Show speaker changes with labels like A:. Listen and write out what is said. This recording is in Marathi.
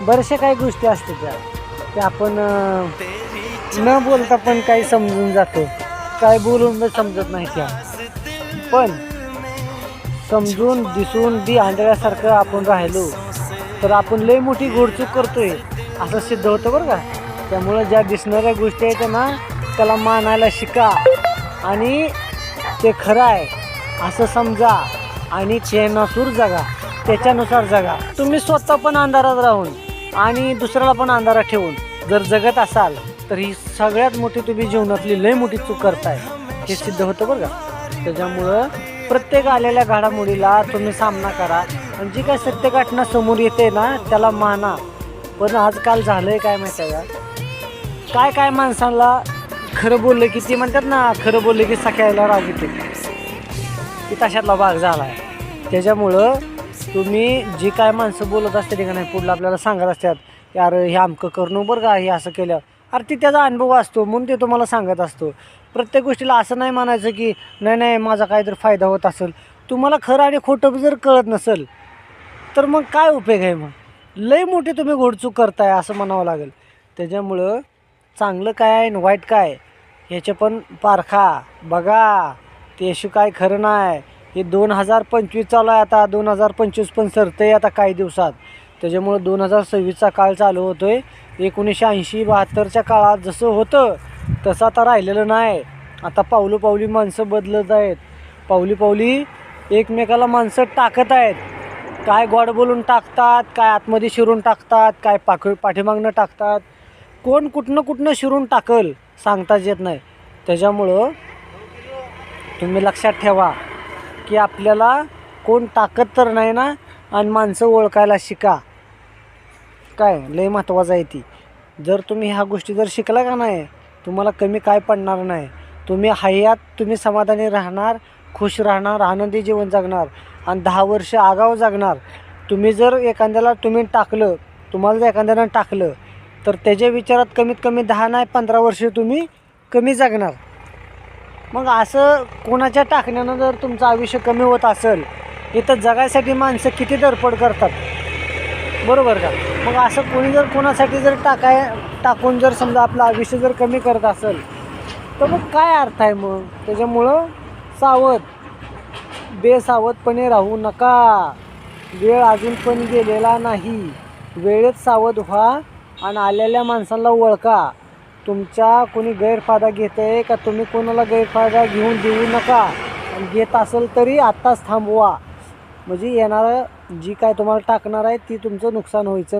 A: बऱ्याचशा काही गोष्टी असतात त्या आपण न बोलता पण काही समजून जातो, काय बोलून पण समजत नाही त्या. पण समजून दिसून बी आंधळ्यासारखं आपण राहिलो तर आपण लई मोठी घोडचूक करतोय असं सिद्ध होतं बरं का. त्यामुळं ज्या दिसणाऱ्या गोष्टी आहेत ना त्याला मानायला शिका आणि ते खरं आहे असं समजा आणि चेनासूर जगा, त्याच्यानुसार जगा. तुम्ही स्वतः पण अंधारात राहून आणि दुसऱ्याला पण अंधारात ठेवून जर जगत असाल तर ही सगळ्यात मोठी तुम्ही जीवनातली लई मोठी चूक करताय हे सिद्ध होतं बरं का. त्याच्यामुळं प्रत्येक आलेल्या घडामोडीला तुम्ही सामना करा आणि जी काय सत्य घटना समोर येते ना त्याला माना. पण आजकाल झालंय काय माहिती आहे का, काय माणसाला खरं बोललं की ती म्हणतात ना, खरं बोललं की सख्याला राग येते, की तशातला भाग झाला आहे. त्याच्यामुळं तुम्ही जी काय माणसं बोलत असते ते का नाही पुढलं आपल्याला सांगत असतात, यार हे अमकं करणं बरं का, हे असं केलं, अरे ती त्याचा अनुभव असतो म्हणून ते तुम्हाला सांगत असतो. प्रत्येक गोष्टीला असं नाही म्हणायचं की नाही माझा काहीतरी फायदा होत असेल. तुम्हाला खरं आणि खोटं जर कळत नसेल तर मग काय उपयोग आहे, मग लई मोठी तुम्ही घोडचूक करताय असं म्हणावं लागेल. त्याच्यामुळं चांगलं काय आहे आणि वाईट काय ह्याचे पण पारखा बघा, त्याशिवाय काय खरं नाही. हे 2025 चालू आहे, आता 2025 पण सरतं आहे आता काही दिवसात. त्याच्यामुळं 2026चा काळ चालू होतो आहे. 1980-72च्या काळात जसं होतं तसं आता राहिलेलं नाही. आता पावलोपावली माणसं बदलत आहेत, पावली एकमेकाला माणसं टाकत आहेत. काय गोड बोलून टाकतात, काय आतमध्ये शिरून टाकतात, काय पाठीमागनं टाकतात, कोण कुठनं शिरून टाकल सांगताच येत नाही. त्याच्यामुळं तुम्ही लक्षात ठेवा की आपल्याला कोण टाकत तर नाही ना, आणि माणसं ओळखायला शिका. काय लय महत्त्वाचं आहे ती. जर तुम्ही ह्या गोष्टी जर शिकला का नाही तुम्हाला कमी काय पडणार नाही. तुम्ही हयात तुम्ही समाधानी राहणार, खुश राहणार, आनंदी जीवन जगणार आणि 10 वर्ष आगाऊ जगणार. तुम्ही जर एखाद्याला टाकलं, तुम्हाला जर एखाद्यानं टाकलं तर त्याच्या विचारात कमीत कमी 10 नाही 15 वर्ष तुम्ही कमी जगणार. मग असं कोणाच्या टाकण्यानं जर तुमचं आयुष्य कमी होत असेल, इथं जगायसाठी माणसं किती धडपड करतात बरोबर का. मग असं कोणी जर कोणासाठी जर टाकून जर समजा आपलं आयुष्य जर कमी करत असेल तर मग काय अर्थ आहे मग. त्याच्यामुळं बेसावधपणे राहू नका. वेळ अजून पण गेलेला नाही. वेळेत सावध व्हा आणि आलेल्या माणसांना ओळखा. तुमचा कोणी गैरफायदा घेत आहे का, तुम्ही कोणाला गैरफायदा घेऊन देऊ नका. आणि घेत असेल तरी आत्ताच थांबवा, म्हणजे येणारं जी काय तुम्हाला टाकणार आहे ती तुमचं नुकसान व्हायचं